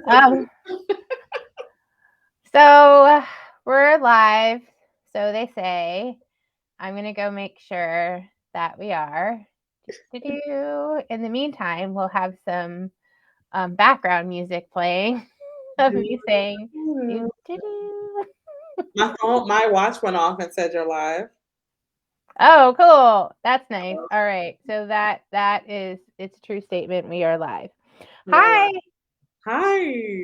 Um, so we're live. So they say. I'm gonna go make sure that we are. In the meantime, we'll have some background music playing of me saying do do do. My watch went off and said you're live. Oh, cool. That's nice. All right. So that is it's a true statement. We are live. You're Hi. live. Hi.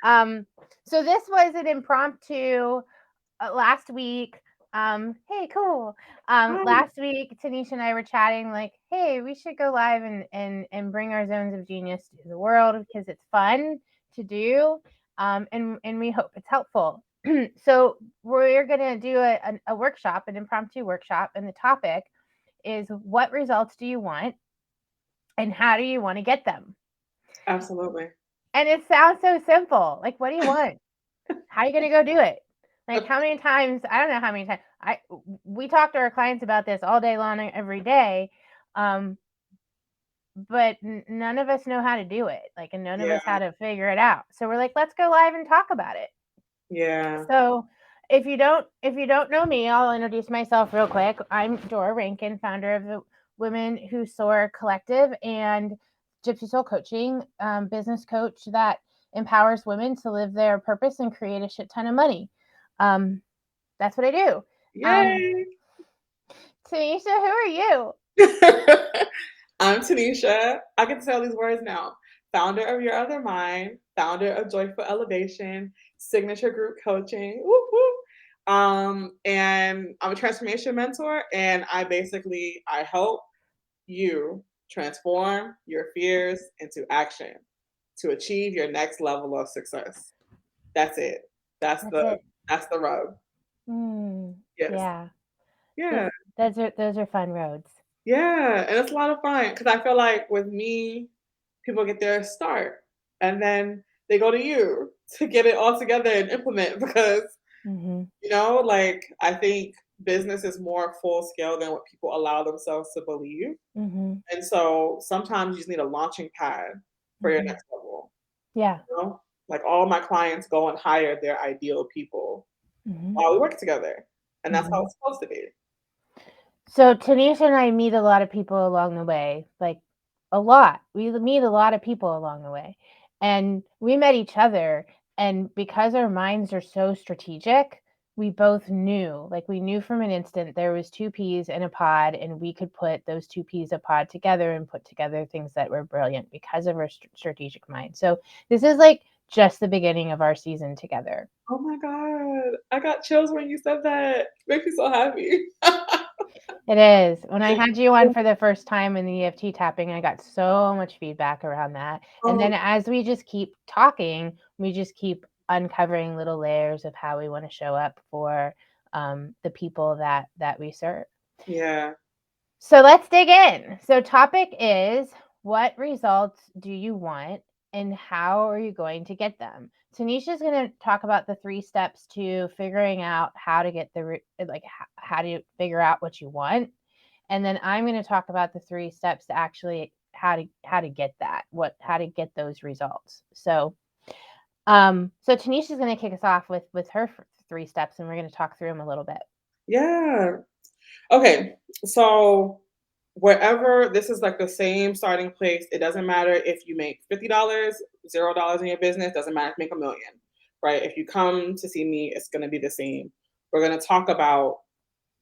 um, so this was an impromptu last week. Hey, cool. Hi. Last week, Tanisha and I were chatting like, hey, we should go live and bring our zones of genius to the world because it's fun to do. And we hope it's helpful. So we're gonna do a workshop, an impromptu workshop, and the topic is what results do you want and how do you want to get them? Absolutely. And it sounds so simple. Like, what do you want? How are you gonna go do it? Like, how many times? I don't know how many times. We talk to our clients about this all day long, every day, um, but none of us know how to do it. Like, and none of us Yeah. how to figure it out. So we're like, let's go live and talk about it. Yeah. So if you don't know me, I'll introduce myself real quick. I'm Dora Rankin, founder of the Women Who Soar Collective and Gypsy Soul Coaching, business coach that empowers women to live their purpose and create a shit ton of money. Um, that's what I do. Um, Yay. Tanisha, who are you? I'm Tanisha. I can say all these words now. Founder of Your Other Mind, founder of Joyful Elevation, signature group coaching. Whoop, whoop. And I'm a transformation mentor, and I help you transform your fears into action to achieve your next level of success. That's it. That's That's the it. that's the rub. Yes. Yeah. Those, Yeah. those are fun roads. Yeah. And it's a lot of fun because I feel like with me, people get their start and then they go to you to get it all together and implement because, Mm-hmm. like I think business is more full scale than what people allow themselves to believe. Mm-hmm. And so sometimes you just need a launching pad for your Mm-hmm. next level. Yeah. You know? Like all my clients go and hire their ideal people Mm-hmm. while we work together. And that's how Mm-hmm. it's supposed to be. So Tanisha and I meet a lot of people along the way, like a lot. We meet a lot of people along the way. And we met each other and because our minds are so strategic, we both knew, like we knew from an instant there was two peas in a pod and we could put those two peas a pod together and put together things that were brilliant because of our strategic mind. So this is like just the beginning of our season together. Oh my God. I got chills when you said that. Makes me so happy. It is. When I had you on for the first time in the EFT tapping, I got so much feedback around that. And Oh, then as we just keep talking, we just keep uncovering little layers of how we want to show up for the people that we serve. yeah. So let's dig in. So topic is what results do you want and how are you going to get them? Tanisha's going to talk about the 3 steps to figuring out how to get how to figure out what you want. And then I'm going to talk about the 3 steps to actually how to get that, how to get those results. So Tanisha's going to kick us off with her 3 steps and we're going to talk through them a little bit. Yeah. Okay. So wherever this is like the same starting place, it doesn't matter if you make $50, $0 in your business, doesn't matter if you make a million, right? If you come to see me, it's going to be the same. We're going to talk about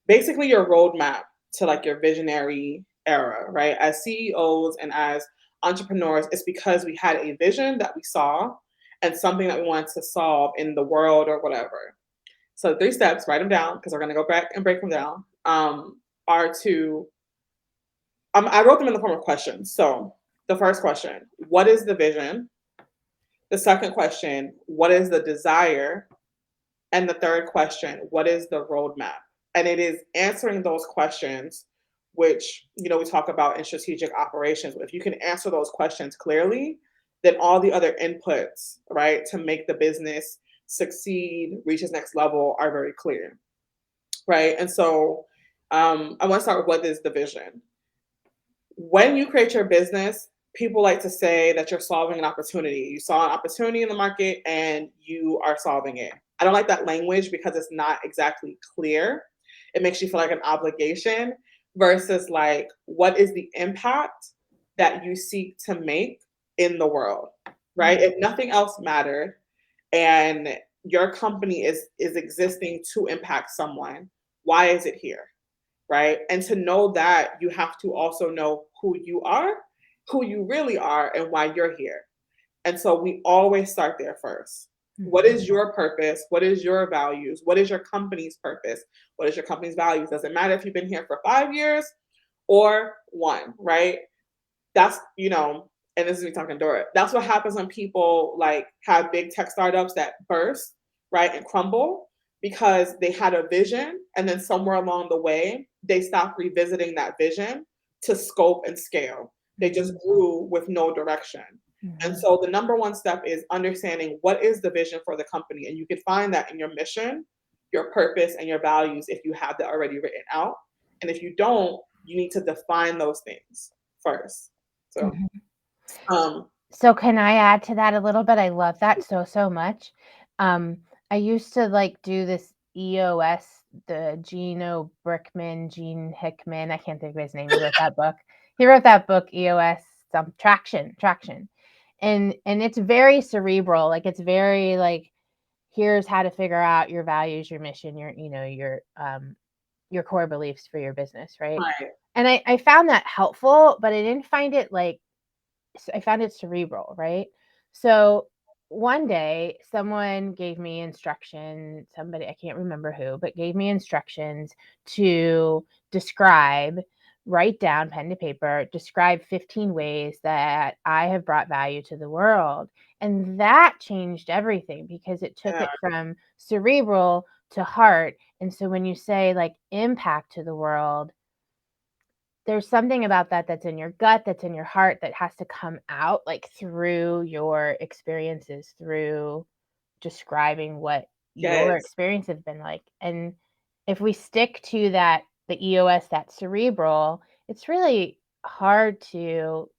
basically your roadmap to like your visionary era, right? As CEOs and as entrepreneurs, it's because we had a vision that we saw and something that we wanted to solve in the world or whatever. So 3 steps, write them down because we're going to go back and break them down. Are to I wrote them in the form of questions. So the first question, what is the vision? The second question, what is the desire? And the third question, what is the roadmap? And it is answering those questions, which, we talk about in strategic operations. If you can answer those questions clearly, then all the other inputs, right, to make the business succeed, reach its next level are very clear, right? And so I want to start with what is the vision. When you create your business, people like to say that you're solving an opportunity. You saw an opportunity in the market and you are solving it. I don't like that language because it's not exactly clear. It makes you feel like an obligation versus like, what is the impact that you seek to make in the world, right? If nothing else mattered and your company is existing to impact someone, why is it here? Right? And to know that, you have to also know who you are, who you really are, and why you're here. And so we always start there first. What Mhm. is your purpose? What is your values? What is your company's purpose? What is your company's values? Doesn't matter if you've been here for 5 years or one, right? That's, and this is me talking Dora. That's what happens when people like have big tech startups that burst, right, and crumble because they had a vision and then somewhere along the way they stopped revisiting that vision to scope and scale. They just Mhm. grew with no direction. And Mhm. so the number one step is understanding what is the vision for the company. And you can find that in your mission, your purpose, and your values if you have that already written out. And if you don't, you need to define those things first. So, Mhm. um, So can I add to that a little bit? I love that so much. Um, I used to like do this EOS, the Gene Hickman. I can't think of his name. He wrote that book. He wrote that book, EOS, some traction. And it's very cerebral. Like it's very like, here's how to figure out your values, your mission, your core beliefs for your business, right? right. And I found that helpful, but I didn't find it like I found it cerebral, right? So one day someone gave me instruction, somebody, I can't remember who, but gave me instructions to describe, write down pen to paper, describe 15 ways that I have brought value to the world. And that changed everything because it took Yeah. it from cerebral to heart. And so when you say like impact to the world, there's something about that that's in your gut, that's in your heart, that has to come out, like, through your experiences, through describing what your Yes. experience has been like, and if we stick to that, the EOS, that cerebral, it's really hard to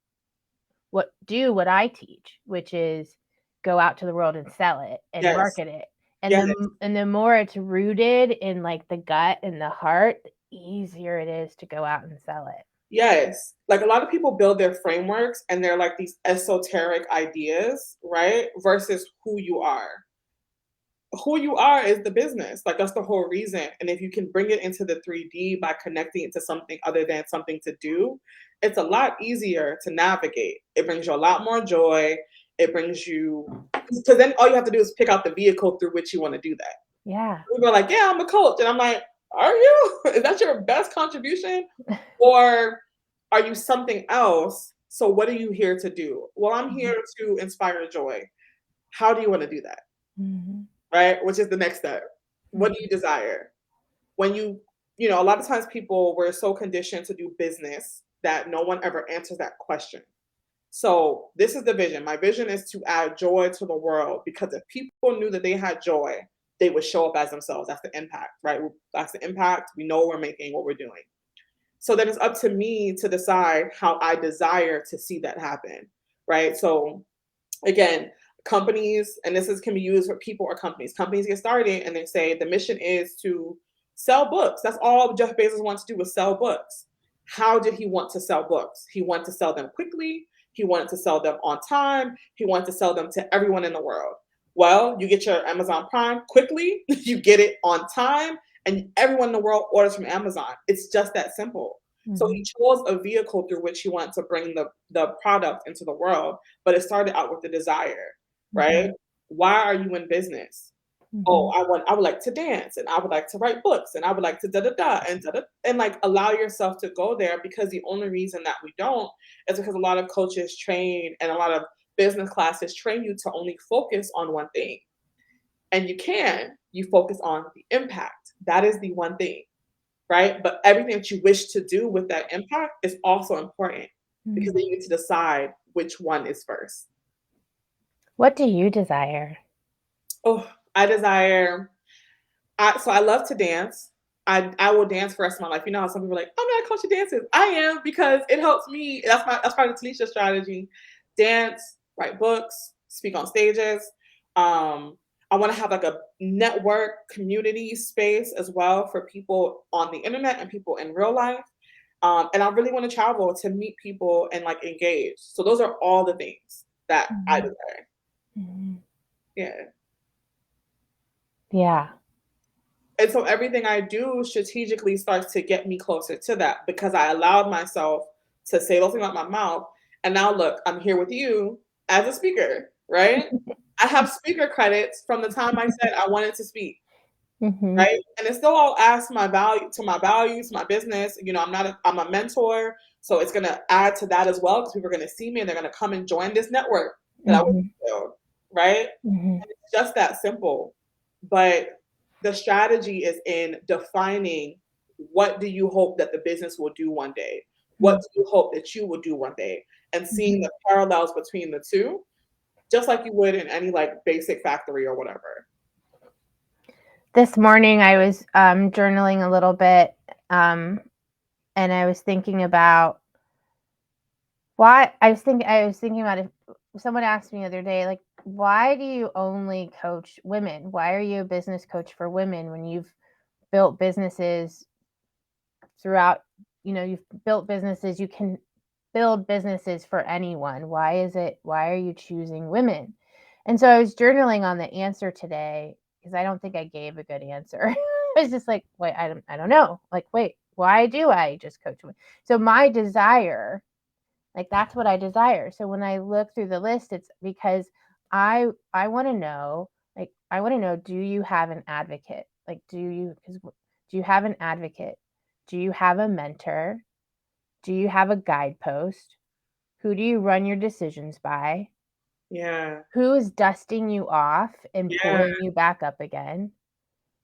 do what I teach, which is go out to the world and sell it and Yes. market it, and Yes. the more it's rooted in, like, the gut and the heart, the easier it is to go out and sell it. Yes. Like a lot of people build their frameworks and they're like these esoteric ideas, right? Versus who you are. Who you are is the business. Like that's the whole reason. And if you can bring it into the 3D by connecting it to something other than something to do, it's a lot easier to navigate. It brings you a lot more joy. It brings you, because then all you have to do is pick out the vehicle through which you want to do that. Yeah. People are like, yeah, I'm a coach. And I'm like, are you? Is that your best contribution? Or are you something else? So what are you here to do? Well, I'm here Mhm. to inspire joy. How do you want to do that? Mhm. Right? Which is the next step. What do you Mhm. desire? When a lot of times people were so conditioned to do business that no one ever answers that question. So this is the vision. My vision is to add joy to the world because if people knew that they had joy, they would show up as themselves. That's the impact, right? That's the impact. We know we're making what we're doing. So then it's up to me to decide how I desire to see that happen, right? So again, companies, and can be used for people or companies. Companies get started and they say the mission is to sell books. That's all Jeff Bezos wants to do is sell books. How did he want to sell books? He wanted to sell them quickly. He wanted to sell them on time. He wanted to sell them to everyone in the world. Well, you get your Amazon Prime quickly, you get it on time, and everyone in the world orders from Amazon. It's just that simple. So he Mhm. chose a vehicle through which he wanted to bring the product into the world, but it started out with the desire, right? Mhm. Why are you in business? Oh, Mhm. I would like to dance and I would like to write books and I would like to da da da and da da and like allow yourself to go there because the only reason that we don't is because a lot of coaches train and a lot of business classes train you to only focus on one thing. And you focus on the impact. That is the one thing, right? But everything that you wish to do with that impact is also important because Mhm. then you get to decide which one is first. What do you desire? Oh, I desire so I love to dance. I will dance for the rest of my life. You know how some people are like, I'm not a coach of dances. I am, because it helps me. That's part of Tanisha strategy. Dance, write books, speak on stages. Um, I want to have like a network community space as well for people on the internet and people in real life. And I really want to travel to meet people and like engage. So those are all the things that I Mhm. desire. Mhm. Yeah. Yeah. And so everything I do strategically starts to get me closer to that, because I allowed myself to say those things out my mouth. And now look, I'm here with you as a speaker, right? I have speaker credits from the time I said I wanted to speak, Mhm. right? And it still all adds my values, my business. You know, I'm a mentor, so it's gonna add to that as well, because people are gonna see me and they're gonna come and join this network that I want Mhm. to build, right? Mhm. And it's just that simple. But the strategy is in defining, what do you hope that the business will do one day? What Mhm. do you hope that you will do one day? And seeing Mhm. the parallels between the two, just like you would in any like basic factory or whatever. This morning I was journaling a little bit, um, and I was thinking about why I was thinking about it. Someone asked me the other day, like, why do you only coach women? Why are you a business coach for women when you've built businesses throughout, you've built businesses, you can build businesses for anyone. Why are you choosing women? And so I was journaling on the answer today, because I don't think I gave a good answer. I was just like, wait, I don't know. Like, wait, why do I just coach women? So my desire, like, that's what I desire. So when I look through the list, it's because I want to know, like, I want to know, do you have an advocate? Like, do you have an advocate? Do you have a mentor? Do you have a guidepost? Who do you run your decisions by? Yeah. Who is dusting you off and Yeah. pulling you back up again?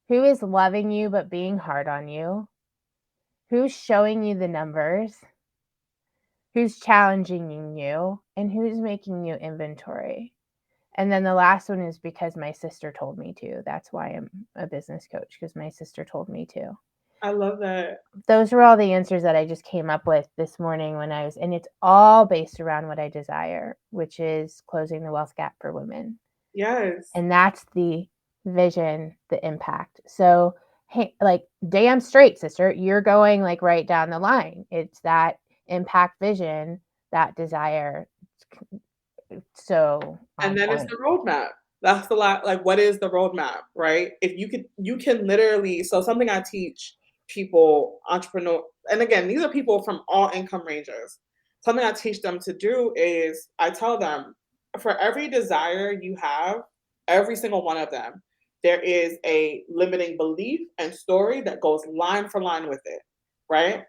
Who is loving you but being hard on you? Who's showing you the numbers? Who's challenging you? And who's making you inventory? And then the last one is because my sister told me to. That's why I'm a business coach, because my sister told me to. I love that. Those were all the answers that I just came up with this morning and it's all based around what I desire, which is closing the wealth gap for women. Yes. And that's the vision, the impact. So, hey, like, damn straight, sister, you're going like right down the line. It's that impact vision, that desire. So And on then it's point. the roadmap. That's the lot. Like, what is the roadmap, right? If you can literally. So something I teach people, entrepreneur, and again, these are people from all income ranges. Something I teach them to do is I tell them, for every desire you have, every single one of them, there is a limiting belief and story that goes line for line with it, right?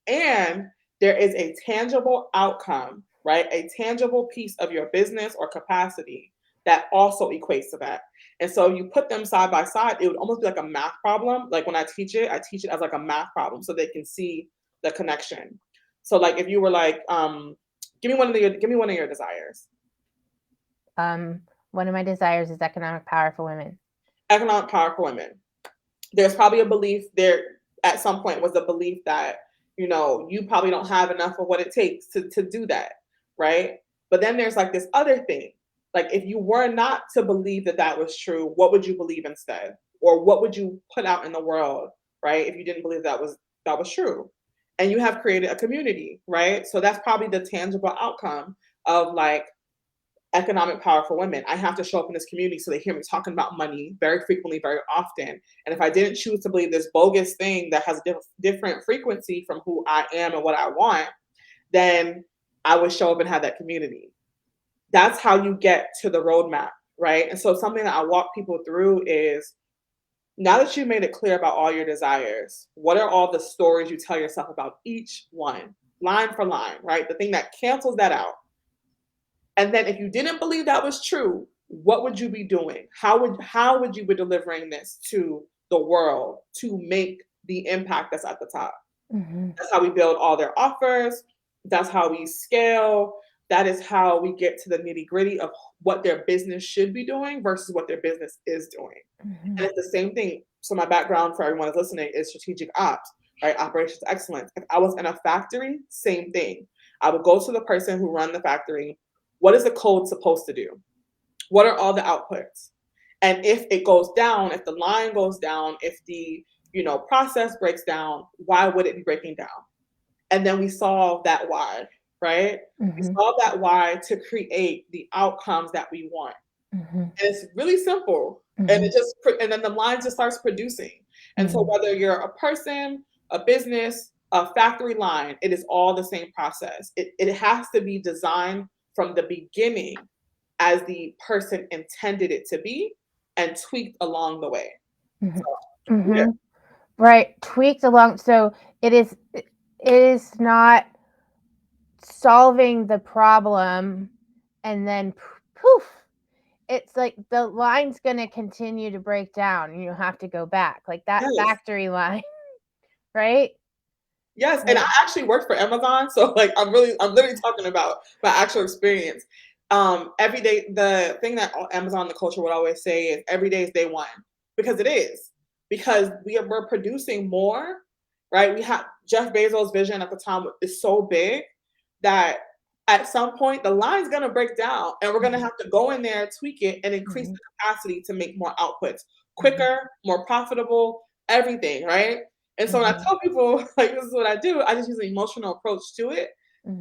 And there is a tangible outcome, right? A tangible piece of your business or capacity that also equates to that. And so you put them side by side, it would almost be like a math problem. Like when I teach it as like a math problem so they can see the connection. So like if you were like, give me one of your desires. Um, One of my desires is economic power for women. Economic power for women. There's probably a belief there at some point was a belief that, you probably don't have enough of what it takes to do that, right? But then there's like this other thing. Like if you were not to believe that that was true, what would you believe instead? Or what would you put out in the world, right? If you didn't believe that was true. And you have created a community, right? So that's probably the tangible outcome of like economic power for women. I have to show up in this community so they hear me talking about money very frequently, very often. And if I didn't choose to believe this bogus thing that has a different frequency from who I am and what I want, then I would show up and have that community. That's how you get to the roadmap, right? And so something that I walk people through is, now that you've made it clear about all your desires, what are all the stories you tell yourself about each one, line for line, right? The thing that cancels that out. And then if you didn't believe that was true, what would you be doing? How would you be delivering this to the world to make the impact that's at the top? Mm-hmm. That's how we build all their offers. That's how we scale. That is how we get to the nitty-gritty of what their business should be doing versus what their business is doing. Mm-hmm. And it's the same thing So my background for everyone that's listening is strategic ops, right? Operations excellence. If I was in a factory, same thing. I would go to the person who run the factory. What is the code supposed to do? What are all the outputs? And if it goes down, if the line goes down, if the process breaks down, why would it be breaking down? And then we solve that why, right? We Mm-hmm. solve that why to create the outcomes that we want. Mm-hmm. And it's really simple. And Mm-hmm. and then the line just starts producing. And so Mm-hmm. whether you're a person, a business, a factory line, it is all the same process. It has to be designed from the beginning as the person intended it to be and tweaked along the way. Mm-hmm. So yeah. Mm-hmm. Right. Tweaked along. So it is not solving the problem and then poof. It's like the line's going to continue to break down and you have to go back. Like that Yes. factory line, right? Yes, and Like, I actually worked for Amazon, so like I'm literally talking about my actual experience. Every day, the thing that Amazon, the culture would always say is every day is day one, because it is, because we're producing more, right? We have Jeff Bezos' vision at the time is so big that at some point the line's gonna break down, and we're gonna mhm, have to go in there, tweak it, and increase mhm, the capacity to make more outputs mhm, quicker, more profitable, everything, right? And so when I mhm, tell people like this is what I do, I just use an emotional approach to it.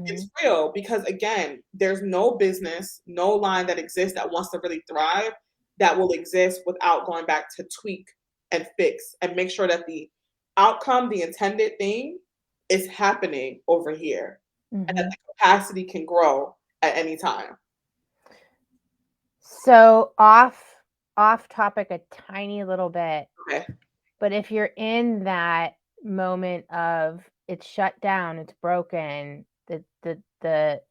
It's mhm, real because again, there's no business, no line that exists that wants to really thrive that will exist without going back to tweak and fix and make sure that the outcome, the intended thing is happening over here and that mhm. the capacity can grow at any time. So off topic a tiny little bit, Okay. but if you're in that moment of it's shut down, it's broken, the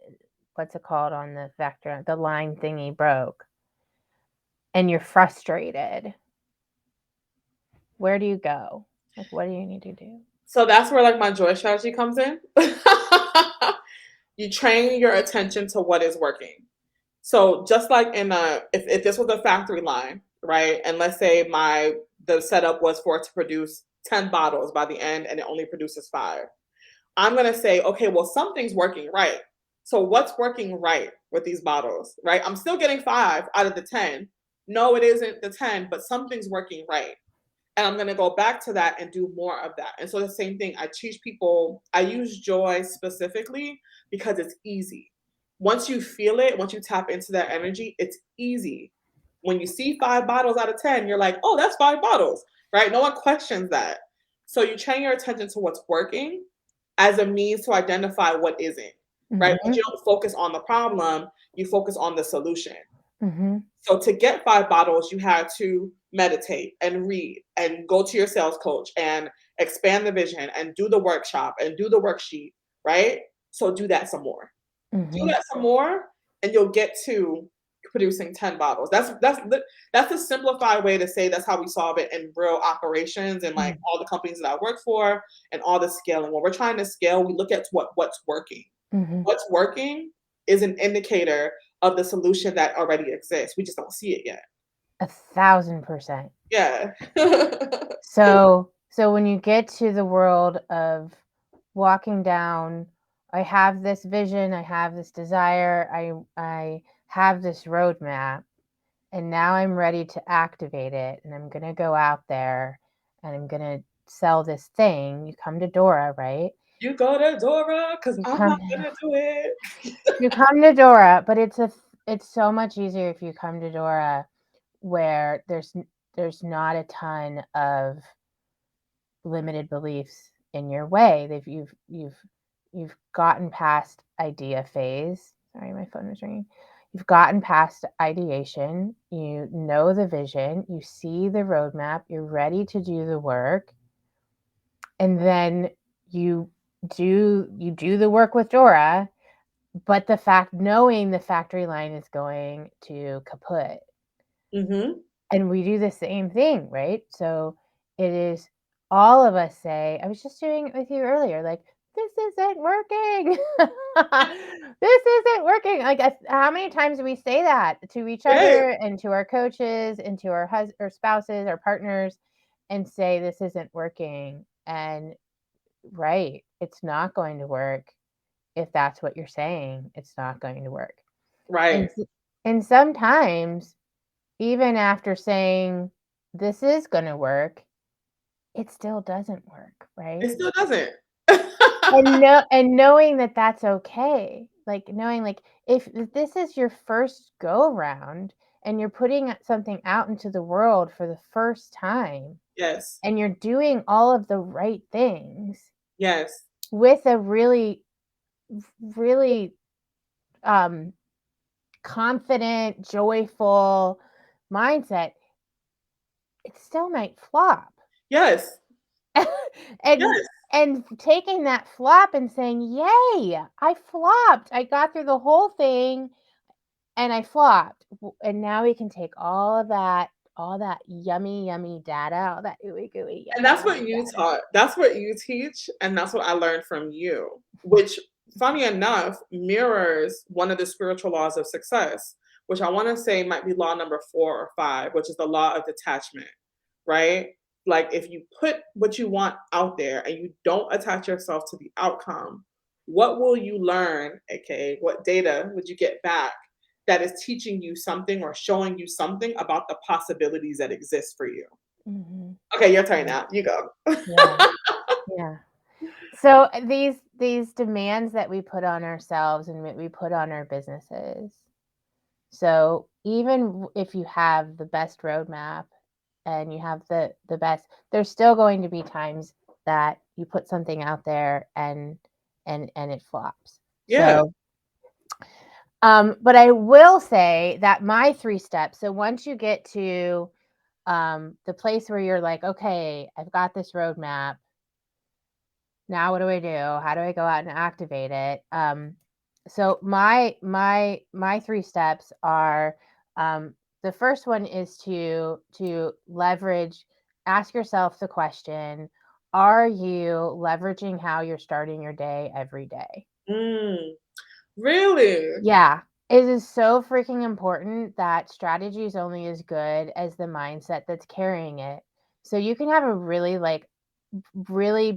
what's it called on the vector, the line thingy broke, and you're frustrated, where do you go? Like, what do you need to do? So that's where like my joy strategy comes in. You train your attention to what is working. So just like if this was a factory line, right? And let's say the setup was for it to produce 10 bottles by the end and it only produces 5. I'm gonna say, okay, well, something's working right. So what's working right with these bottles, right? I'm still getting 5 out of the 10. No, it isn't the 10, but something's working right. And I'm going to go back to that and do more of that. And so the same thing, I teach people, I use joy specifically because it's easy. Once you feel it, once you tap into that energy, it's easy. When you see 5 bottles out of 10, you're like, oh, that's 5 bottles, right? No one questions that. So you train your attention to what's working as a means to identify what isn't, right? But Mhm, you don't focus on the problem, you focus on the solution. mhm, So to get 5 bottles, you had to meditate and read and go to your sales coach and expand the vision and do the workshop and do the worksheet, right? So do that some more. Do mhm, that some more, and you'll get to producing 10 bottles. That's a simplified way to say that's how we solve it in real operations and like mhm, all the companies that I work for and all the scaling. When we're trying to scale, we look at what's working. mhm. What's working is an indicator of the solution that already exists. We just don't see it yet. 1,000%. Yeah. So when you get to the world of walking down, I have this vision, I have this desire, I have this roadmap, and now I'm ready to activate it, and I'm gonna go out there and I'm gonna sell this thing. You come to Dora, right? You go to Dora because You I'm come not gonna do it. you come to Dora, but it's so much easier if you come to Dora where there's not a ton of limited beliefs in your way. You've gotten past idea phase. Sorry, my phone was ringing. You've gotten past ideation. You know the vision. You see the roadmap. You're ready to do the work, and then you you do the work with Dora. But the fact knowing the factory line is going to kaput, Mhm. and we do the same thing, right? So it is all of us say, I was just doing it with you earlier, like, this isn't working. This isn't working. Like, how many times do we say that to each Right. other and to our coaches and to our spouses, our partners? and say this isn't working. And right, it's not going to work. If that's what you're saying, it's not going to work. And Right. and sometimes even after saying this is going to work, it still doesn't work, right? It still doesn't. And knowing that that's okay. Like knowing like if this is your first go round and you're putting something out into the world for the first time Yes. and you're doing all of the right things Yes. with a really um confident, joyful mindset, it still might flop. Yes. and Yes. and taking that flop and saying, "Yay, I flopped. I got through the whole thing and I flopped." And now we can take all that yummy, yummy data, all that ooey gooey, And yummy, that's yummy what you data. taught. That's what you teach, and that's what I learned from you, which, funny enough, mirrors one of the spiritual laws of success, which I want to say might be law number 4 or 5, which is the law of detachment, right? Like, if you put what you want out there and you don't attach yourself to the outcome, what will you learn? AKA, what data would you get back that is teaching you something or showing you something about the possibilities that exist for you? Mhm. Okay, your turn Yeah. now. You go. Yeah. Yeah. So these demands that we put on ourselves and that we put on our businesses. So even if you have the best roadmap and you have the best, there's still going to be times that you put something out there and it flops. Yeah. So but I will say that my 3 steps. So once you get to the place where you're like, okay, I've got this roadmap. Now what do I do? How do I go out and activate it? So my 3 steps are um, the first one is to leverage. Ask yourself the question: are you leveraging how you're starting your day every day? Mm, really? Yeah, it is so freaking important that strategy is only as good as the mindset that's carrying it. So you can have a really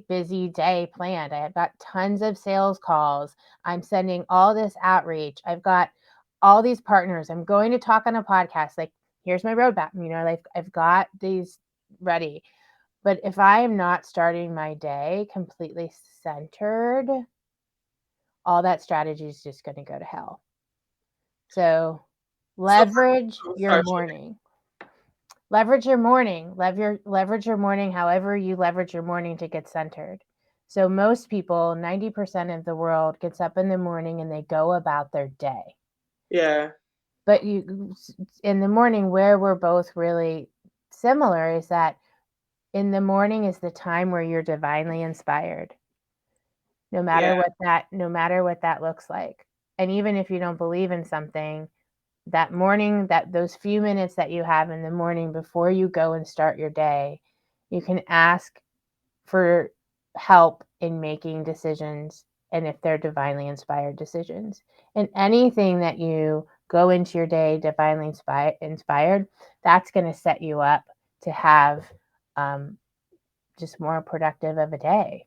busy day planned. I've got tons of sales calls. I'm sending all this outreach. I've got all these partners. I'm going to talk on a podcast. Like, here's my roadmap. Like I've got these ready. But if I am not starting my day completely centered, all that strategy is just going to go to hell. So So leverage your start morning. Leverage your morning. Leverage your morning however you leverage your morning to get centered. So most people, 90% of the world gets up in the morning and they go about their day. yeah, But you in the morning where we're both really similar is that in the morning is the time where you're divinely inspired. yeah, No matter what that looks like. And even if you don't believe in something, that morning, that those few minutes that you have in the morning before you go and start your day, you can ask for help in making decisions, and if they're divinely inspired decisions. And anything that you go into your day divinely inspired, that's going to set you up to have um, just more productive of a day.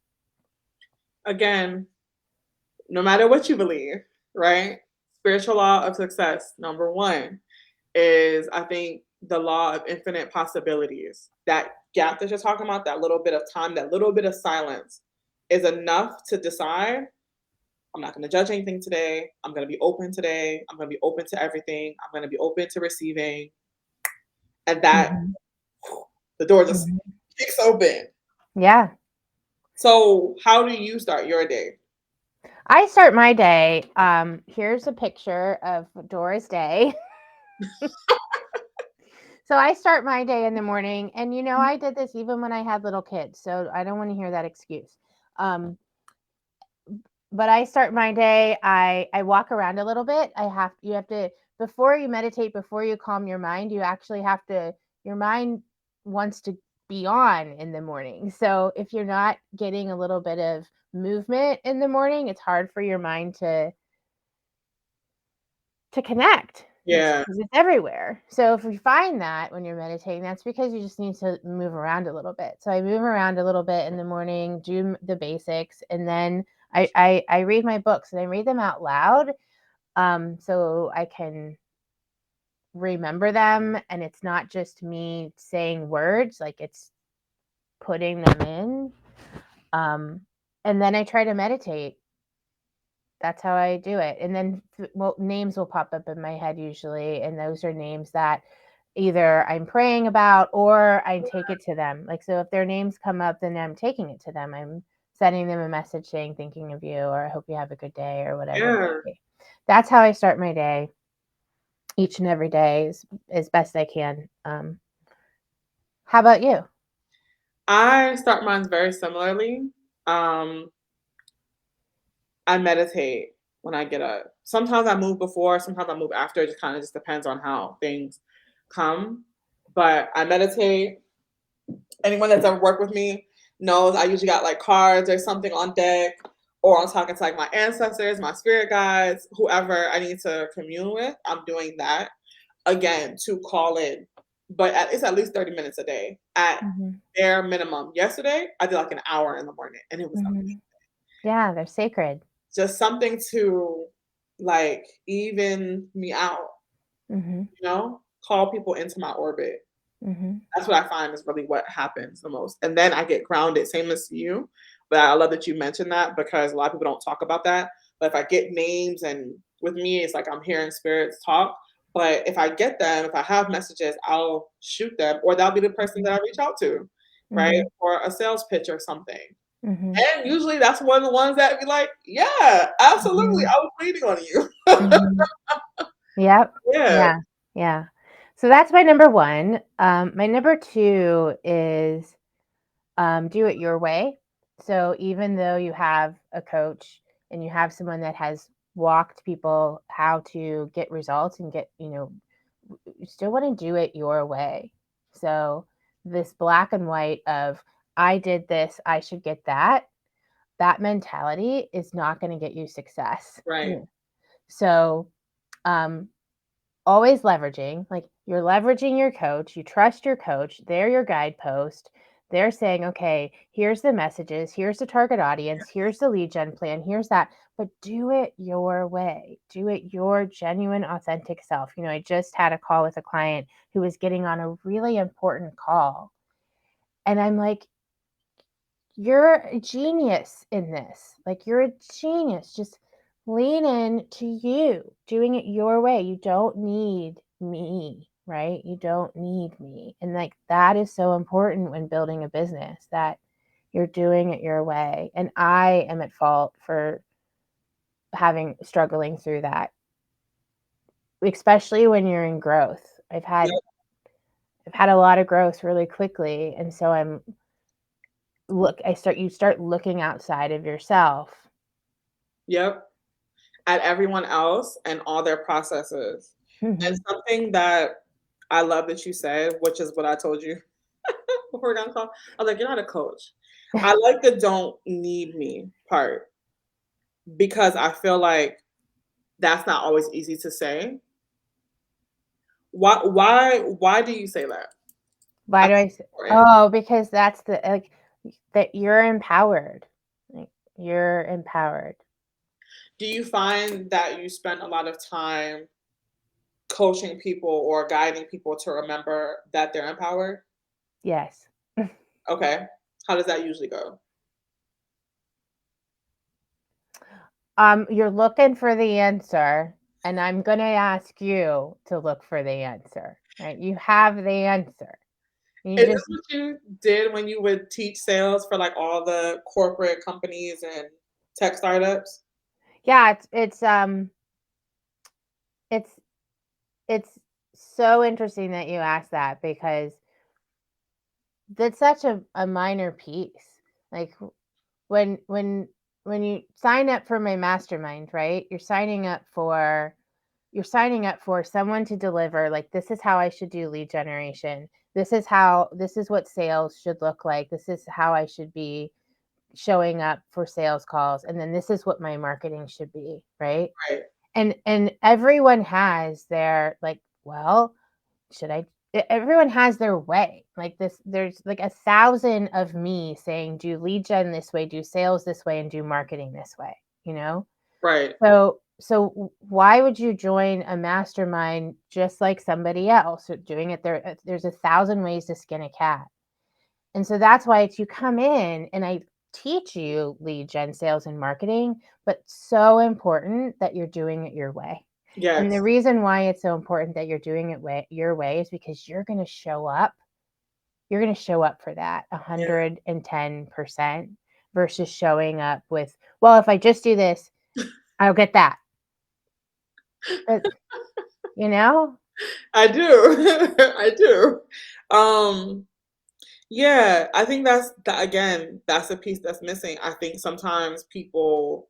again, no matter what you believe, right? Spiritual law of success, number 1, is, I think, the law of infinite possibilities. That gap that you're talking about, that little bit of time, that little bit of silence is enough to decide, I'm not gonna judge anything today. I'm gonna be open today. I'm gonna be open to everything. I'm gonna be open to receiving. And that, Mm-hmm. the door just Mm-hmm. kicks open. Yeah. So, how do you start your day? I start my day. Here's a picture of Dora's day. So I start my day in the morning, and I did this even when I had little kids, so I don't want to hear that excuse. Um, but I start my day. I walk around a little bit. You have to before you meditate, before you calm your mind, you actually have to. Your mind wants to be on in the morning. So if you're not getting a little bit of movement in the morning, it's hard for your mind to connect. Yeah. Because it's everywhere. So if you find that when you're meditating, that's because you just need to move around a little bit. So I move around a little bit in the morning, do the basics, and then I read my books and I read them out loud, so I can remember them, and it's not just me saying words, like it's putting them in. And then I try to meditate. That's how I do it. And then names will pop up in my head usually, and those are names that either I'm praying about or I take it to them. Like, so if their names come up, then I'm taking it to them. I'm sending them a message saying thinking of you, or I hope you have a good day, or whatever it Yeah. may be. That's how I start my day each and every day as best I can. How about you? I start mine very similarly. Um, I meditate when I get up. Sometimes I move before, sometimes I move after. It just kind of just depends on how things come. But I meditate. Anyone that's ever worked with me knows I usually got like cards or something on deck, or I'm talking to like my ancestors, my spirit guides, whoever I need to commune with. I'm doing that again to call in. But it's at least 30 minutes a day at Mhm. bare minimum. Yesterday, I did like an hour in the morning and it was amazing. Mhm. Yeah, they're sacred. Just something to like even me out, Mhm. call people into my orbit. Mhm. That's what I find is really what happens the most. And then I get grounded, same as you. But I love that you mentioned that because a lot of people don't talk about that. But if I get names and with me, it's like I'm hearing spirits talk. But if I get them, if I have messages, I'll shoot them, or that'll be the person that I reach out to, right? Mhm. Or a sales pitch or something. Mhm. And usually that's one of the ones that be like, yeah, absolutely. Mhm. I was waiting on you. Mhm. Yep. Yeah. Yeah. Yeah. So that's my number one. My number two is do it your way. So even though you have a coach and you have someone that has walked people how to get results and get, you still want to do it your way. So this black and white of I did this, I should get that. That mentality is not going to get you success. Right. Yeah. So um always leveraging, like you're leveraging your coach, you trust your coach, they're your guidepost. They're saying, okay, here's the messages, here's the target audience, here's the lead gen plan, here's that. But do it your way, do it your genuine, authentic self. I just had a call with a client who was getting on a really important call. And I'm like, you're a genius in this. Like, you're a genius. Just lean in to you, doing it your way. You don't need me, right? You don't need me. And like, that is so important when building a business, that you're doing it your way. And I am at fault for struggling through that, especially when you're in growth. I've had a lot of growth really quickly. And so you start looking outside of yourself. Yep. At everyone else and all their processes. And Mhm. something that I love that you said, which is what I told you before we got on the call, I was like, "You're not a coach." I like the "don't need me" part because I feel like that's not always easy to say. Why do you say that? Why I do think I it's say important. Oh, because that's the like, that you're empowered. Like, you're empowered. Do you find that you spend a lot of time coaching people or guiding people to remember that they're empowered? Yes. Okay. How does that usually go? You're looking for the answer, and I'm gonna ask you to look for the answer, right? You have the answer. You Is this just what you did when you would teach sales for, like, all the corporate companies and tech startups? Yeah, it's it's so interesting that you asked that, because that's such a minor piece. Like, when when when you sign up for my mastermind, right? You're signing up for someone to deliver, like, this is how I should do lead generation. This is what sales should look like. This is how I should be showing up for sales calls, and then this is what my marketing should be, right? Right. And everyone has their, like, well, should I everyone has their way. Like this, there's like 1,000 of me saying do lead gen this way, do sales this way, and do marketing this way, you know? Right. So why would you join a mastermind just like somebody else doing it there? There's 1,000 ways to skin a cat. And so that's why it's you come in and I teach you lead gen, sales, and marketing, but so important that you're doing it your way. And the Yes. reason why it's so important that you're doing it your way is because you're going to show up. You're going to show up for that Yeah. 110% versus showing up with, well, if I just do this, I'll get that. But, you know? I do. I do. Um, yeah, I think that's that again, that's a piece that's missing. I think sometimes people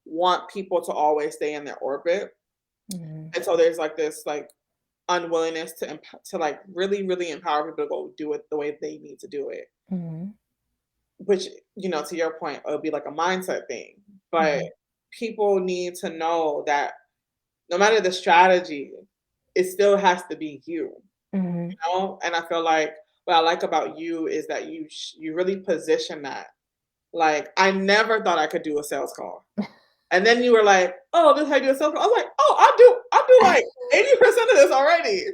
want people to always stay in their orbit. Mhm. And so there's like this like unwillingness to like really empower people to go do it the way they need to do it. Mhm. Which, to your point, it'll be like a mindset thing. But Mhm. people need to know that no matter the strategy, it still has to be you. Mhm. And I feel like what I like about you is that you really position that. Like, I never thought I could do a sales call. And then you were like, "Oh, this is how you do a sales call." I was like, "Oh, I do like 80% of this already."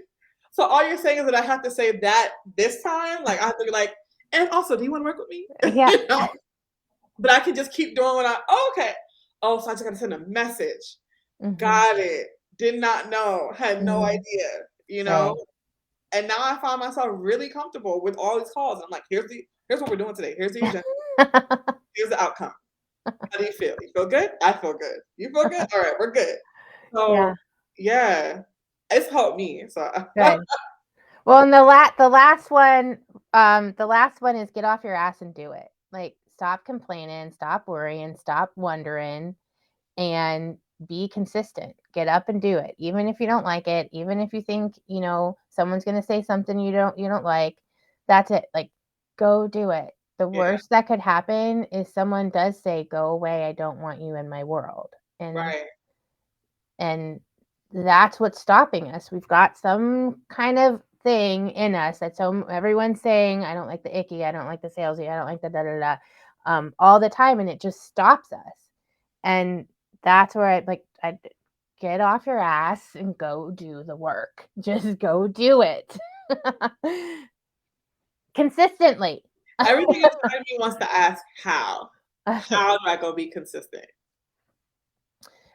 So all you're saying is that I have to say that this time, like I have to be like, "And also, do you want to work with me?" Yeah. But I can just keep doing what okay. Oh, so I just gotta send a message. Mhm. Got it. Did not know. Had no Mhm. idea, you know? Right. And now I find myself really comfortable with all these calls. I'm like, here's what we're doing today. Here's the agenda. Here's the outcome. How do you feel? You feel good? I feel good. You feel good? All right, we're good. So Yeah. yeah, it's helped me. So Good. Well, and the last one is get off your ass and do it. Like, stop complaining, stop worrying, stop wondering, and be consistent. Get up and do it. Even if you don't like it, even if you think, someone's going to say something you don't like, that's it. Like, go do it. The yeah, worst that could happen is someone does say, "Go away. I don't want you in my world." right. And that's what's stopping us. We've got some kind of thing in us that so everyone's saying, "I don't like the icky, I don't like the salesy, I don't like the da da da," all the time, and it just stops us. And that's where I get off your ass and go do the work. Just go do it consistently. Everything inside me wants to ask how. How do I go be consistent?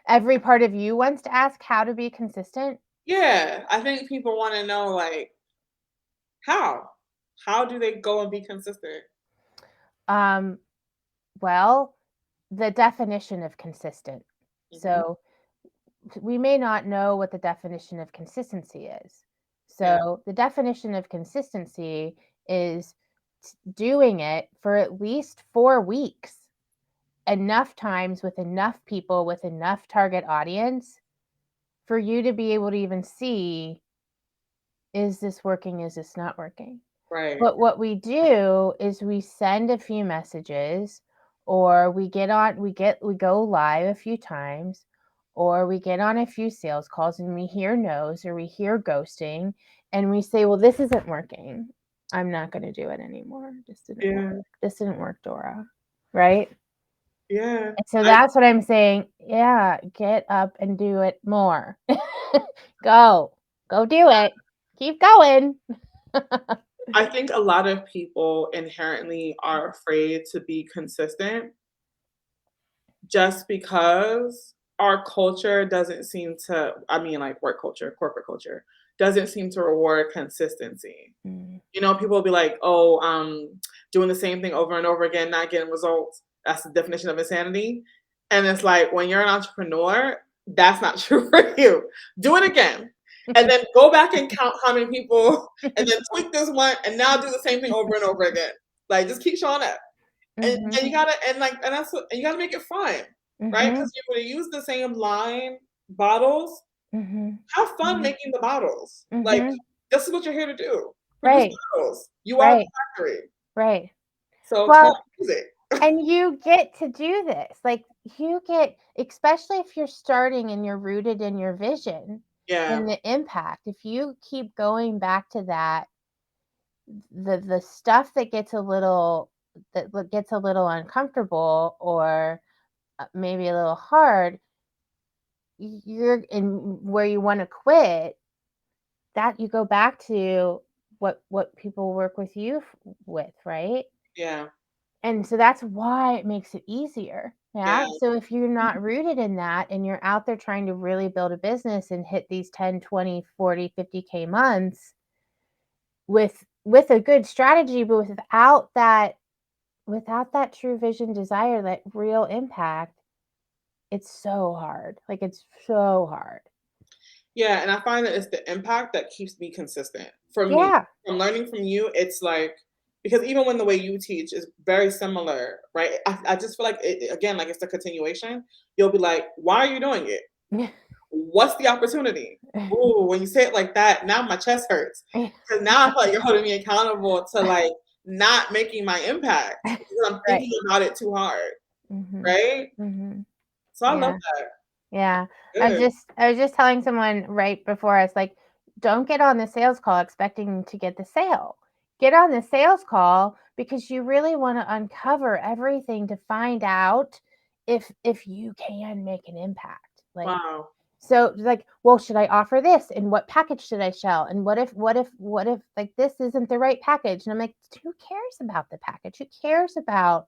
Every part of you wants to ask how to be consistent. Yeah, I think people want to know like how. How do they go and be consistent? Um, well, the definition of consistent. Hmm. So we may not know what the definition of consistency is. Yeah, So the definition of consistency is doing it for at least 4 weeks, enough times with enough people with enough target audience for you to be able to even see, is this working? Is this not working? right. But what we do is we send a few messages, or we go live a few times, or we get on a few sales calls and we hear no's or we hear ghosting, and we say, "Well, this isn't working. I'm not going to do it anymore. This didn't work. Yeah, This didn't work, Dora." Right? yeah. And so I that's what I'm saying. Yeah, get up and do it more. Go. Go do it. Keep going. I think a lot of people inherently are afraid to be consistent just because our culture doesn't seem to, I mean, like work culture, corporate culture, doesn't seem to reward consistency. Mm. People will be like, oh, doing the same thing over and over again, not getting results. That's the definition of insanity. And it's like when you're an entrepreneur, that's not true for you. Do it again. And then go back and count how many people, and then tweak this one, and now do the same thing over and over again. Like just keep showing up. And Mhm. you gotta and that's what and you gotta make it fun, right? Mhm. Because you're gonna use the same line bottles. Mhm. Have fun Mhm. making the bottles. Like Mhm. this is what you're here to do. Produce Right. bottles. You are the Right. factory. Right. So come Well, use it. And you get to do this. Like, you get, especially if you're starting and you're rooted in your vision Yeah, and the impact, if you keep going back to that, the stuff that gets a little uncomfortable or maybe a little hard, you're in where you want to quit, that you go back to what people work with you with, right? yeah, And so that's why it makes it easier. yeah, Yeah. So if you're not rooted in that and you're out there trying to really build a business and hit these 10, 20, 40, 50K months with a good strategy, but without that true vision, desire, that real impact, it's so hard. Like, it's so hard. yeah. And I find that it's the impact that keeps me consistent for me. Yeah. From learning from you, it's like, because even when the way you teach is very similar, right? I just feel like again, like it's the continuation. You'll be like, why are you doing it? What's the opportunity? Ooh, when you say it like that, now my chest hurts because now I feel like you're holding me accountable to like not making my impact because I'm Right. thinking about it too hard, Mhm. right? Mhm. So I love Yeah. that. Yeah. Good. I was just telling someone right before us, like, don't get on the sales call expecting to get the sale. Get on the sales call because you really want to uncover everything to find out if you can make an impact. Like, Wow. so, like, well, should I offer this? And what package should I sell? And what if like this isn't the right package? And I'm like, who cares about the package? Who cares about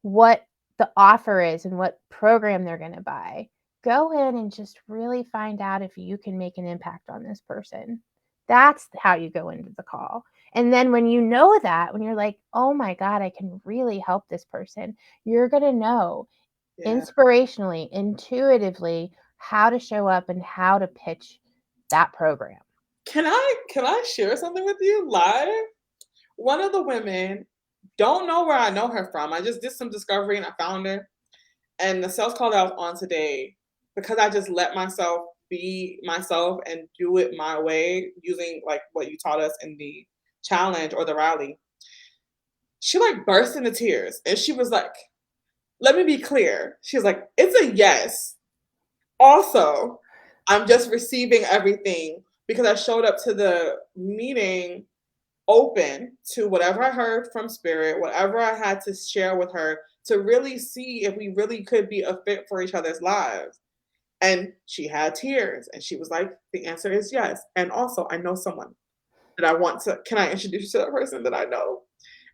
what the offer is and what program they're going to buy? Go in and just really find out if you can make an impact on this person. That's how you go into the call. And then when you know that, when you're like, oh my God, I can really help this person, you're going to know Yeah. inspirationally, intuitively, how to show up and how to pitch that program. Can I share something with you live? One of the women, don't know where I know her from. I just did some discovery and I found her. And the sales call that I was on today, because I just let myself be myself and do it my way using like what you taught us in the challenge or the rally, she like burst into tears and she was like, let me be clear. She was like, it's a yes. Also, I'm just receiving everything because I showed up to the meeting open to whatever I heard from spirit, whatever I had to share with her to really see if we really could be a fit for each other's lives. And she had tears and she was like, the answer is yes. And also, I know someone that I want to, can I introduce you to that person that I know?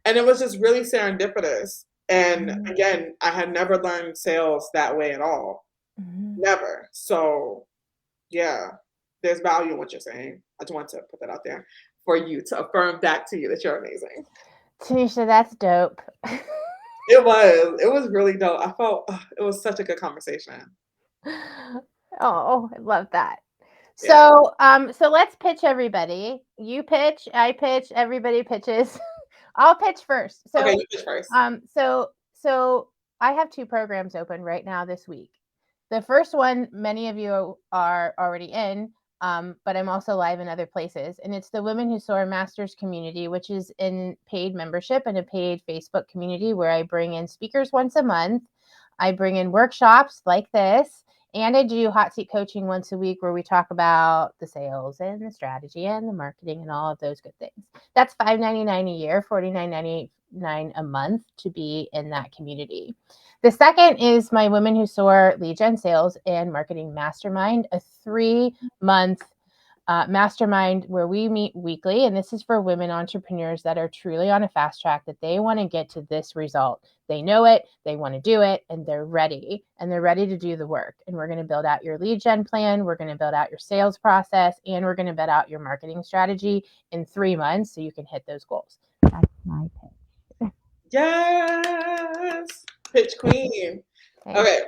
And it was just really serendipitous. And Mhm. again, I had never learned sales that way at all. Mhm. Never. So, yeah, there's value in what you're saying. I just want to put that out there for you to affirm back to you that you're amazing. Tanisha, that's dope. It was. It was really dope. I felt it was such a good conversation. Oh, I love that. Yeah. So let's pitch everybody. You pitch, I pitch, everybody pitches. I'll pitch first. Okay, you pitch first. So I have two programs open right now this week. The first one, many of you are already in, but I'm also live in other places, and it's the Women Who Soar Masters community, which is in paid membership and a paid Facebook community where I bring in speakers once a month. I bring in workshops like this, and I do hot seat coaching once a week where we talk about the sales and the strategy and the marketing and all of those good things. That's $5.99 a year, $49.99 a month to be in that community. The second is my Women Who Soar Lead Gen Sales and Marketing Mastermind, a 3-month mastermind where we meet weekly. And this is for women entrepreneurs that are truly on a fast track, that they want to get to this result. They know it, they want to do it, and they're ready. And they're ready to do the work. And we're going to build out your lead gen plan. We're going to build out your sales process. And we're going to build out your marketing strategy in 3 months so you can hit those goals. That's my pitch. Yes. Pitch queen. Okay. Okay.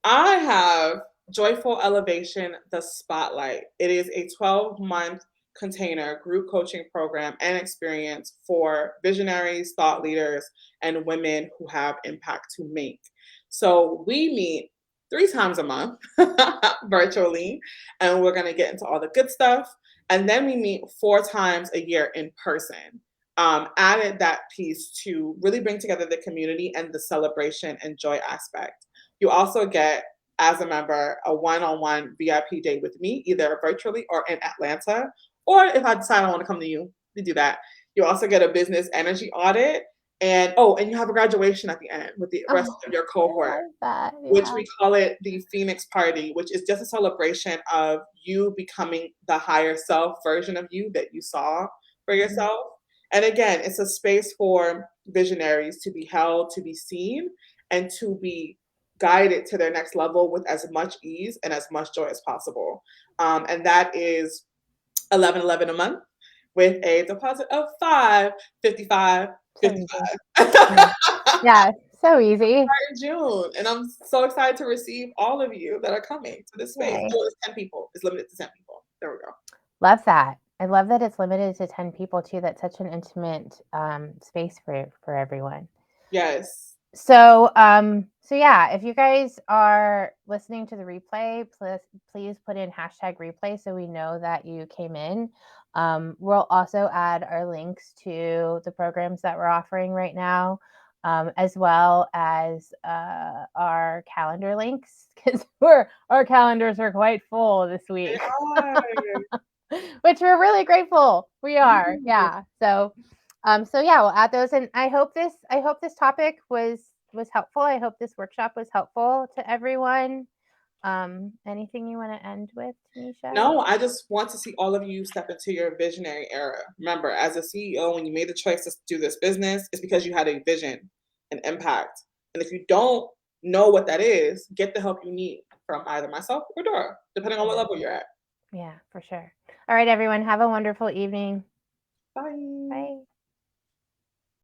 I have Joyful Elevation, the Spotlight. It is a 12-month container group coaching program and experience for visionaries, thought leaders, and women who have impact to make. So we meet 3 times a month virtually, and we're going to get into all the good stuff. And then we meet 4 times a year in person. added that piece to really bring together the community and the celebration and joy aspect. You also get, as a member, a one-on-one VIP day with me, either virtually or in Atlanta. Or if I decide I want to come to you, we do that. You also get a business energy audit. And oh, and you have a graduation at the end with the rest Oh, of your I cohort, love that. which Yeah. we call it the Phoenix Party, which is just a celebration of you becoming the higher self version of you that you saw for Mhm. yourself. And again, it's a space for visionaries to be held, to be seen, and to be guided to their next level with as much ease and as much joy as possible. And that is 1111 a month with a deposit of 555 So easy. 55 Yeah. Yeah. So easy. in June. And I'm so excited to receive all of you that are coming to this space. Yay. Oh, it's 10 people. It's limited to 10 people. There we go. Love that. I love that it's limited to 10 people too. That's such an intimate space for everyone. Yes. So yeah, if you guys are listening to the replay, please put in hashtag replay so we know that you came in. We'll also add our links to the programs that we're offering right now, as well as our calendar links, because our calendars are quite full this They week. are. Which we're really grateful. We are. Yes. Yeah. So yeah, we'll add those, and I hope this topic was helpful. I hope this workshop was helpful to everyone. Anything you want to end with, Tanisha? No, I just want to see all of you step into your visionary era. Remember, as a CEO, when you made the choice to do this business, it's because you had a vision, an impact. And if you don't know what that is, get the help you need from either myself or Dora, depending on what Yeah. level you're at. Yeah, for sure. All right, everyone. Have a wonderful evening. Bye. Bye.